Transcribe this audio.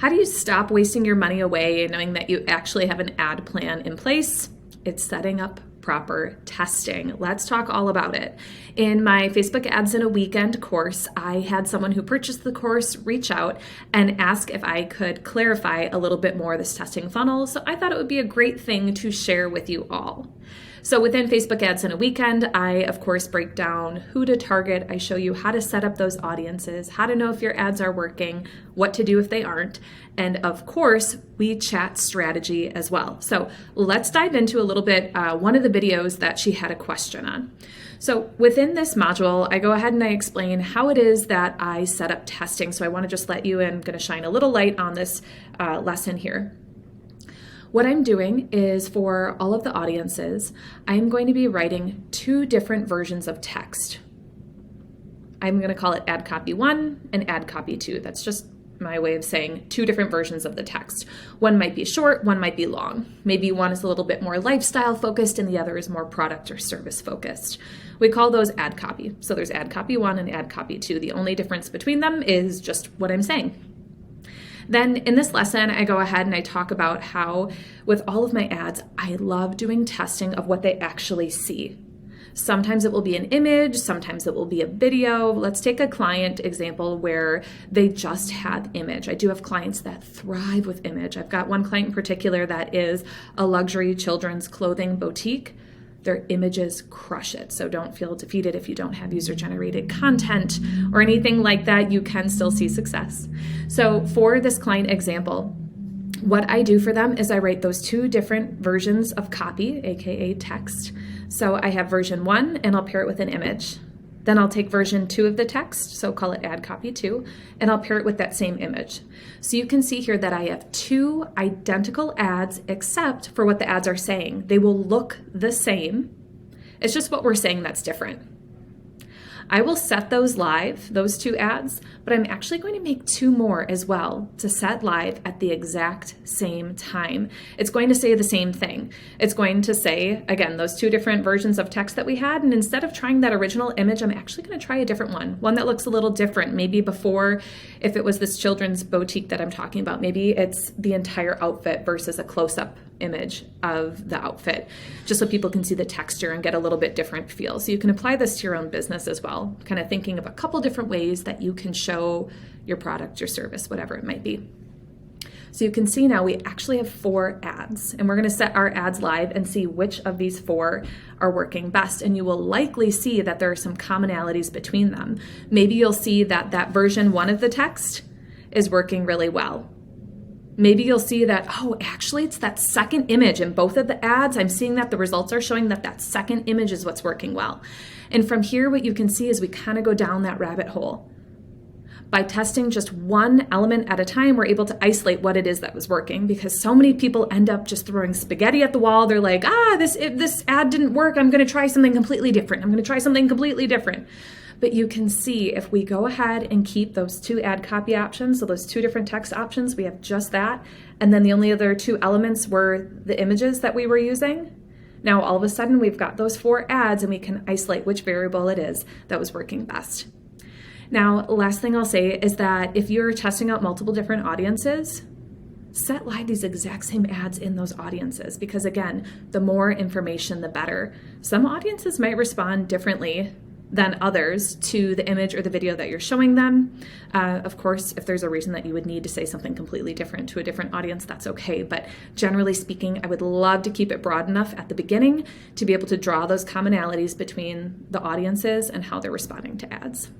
How do you stop wasting your money away knowing that you actually have an ad plan in place? It's setting up proper testing. Let's talk all about it. In my Facebook Ads in a Weekend course, I had someone who purchased the course reach out and ask if I could clarify a little bit more this testing funnel. So I thought it would be a great thing to share with you all. So within Facebook Ads in a Weekend, I, of course, break down who to target. I show you how to set up those audiences, how to know if your ads are working, what to do if they aren't. And of course, we chat strategy as well. So let's dive into a little bit one of the videos that she had a question on. So within this module, I go ahead and I explain how it is that I set up testing. So I want to just let you in, I'm going to shine a little light on this lesson here. What I'm doing is for all of the audiences, I'm going to be writing 2 different versions of text. I'm going to call it ad copy 1 and ad copy 2. That's just my way of saying 2 different versions of the text. One might be short, one might be long. Maybe one is a little bit more lifestyle focused and the other is more product or service focused. We call those ad copy. So there's ad copy 1 and ad copy 2. The only difference between them is just what I'm saying. Then in this lesson, I go ahead and I talk about how with all of my ads, I love doing testing of what they actually see. Sometimes it will be an image, sometimes it will be a video. Let's take a client example where they just have image. I do have clients that thrive with image. I've got one client in particular that is a luxury children's clothing boutique. Their images crush it. So don't feel defeated if you don't have user-generated content or anything like that. You can still see success. So for this client example, what I do for them is I write those 2 different versions of copy, aka text. So I have version 1 and I'll pair it with an image. Then I'll take version 2 of the text, so call it ad copy 2, and I'll pair it with that same image. So you can see here that I have 2 identical ads except for what the ads are saying. They will look the same. It's just what we're saying that's different. I will set those live, those 2 ads, but I'm actually going to make 2 more as well to set live at the exact same time. It's going to say the same thing. It's going to say, again, those 2 different versions of text that we had, and instead of trying that original image, I'm actually going to try a different one that looks a little different. Maybe before, if it was this children's boutique that I'm talking about, maybe it's the entire outfit versus a close-up image of the outfit, just so people can see the texture and get a little bit different feel. So you can apply this to your own business as well, kind of thinking of a couple different ways that you can show your product, your service, whatever it might be. So you can see now we actually have 4 ads, and we're going to set our ads live and see which of these 4 are working best. And you will likely see that there are some commonalities between them. Maybe you'll see that that version 1 of the text is working really well. Maybe you'll see that, oh, actually it's that second image in both of the ads. I'm seeing that the results are showing that that second image is what's working well. And from here, what you can see is we kind of go down that rabbit hole. By testing just one element at a time, we're able to isolate what it is that was working, because so many people end up just throwing spaghetti at the wall. They're like, this ad didn't work. I'm going to try something completely different. But you can see if we go ahead and keep those 2 ad copy options, so those 2 different text options, we have just that. And then the only other 2 elements were the images that we were using. Now, all of a sudden, we've got those 4 ads and we can isolate which variable it is that was working best. Now, last thing I'll say is that if you're testing out multiple different audiences, set live these exact same ads in those audiences, because again, the more information, the better. Some audiences might respond differently than others to the image or the video that you're showing them. Of course, if there's a reason that you would need to say something completely different to a different audience, that's okay. But generally speaking, I would love to keep it broad enough at the beginning to be able to draw those commonalities between the audiences and how they're responding to ads.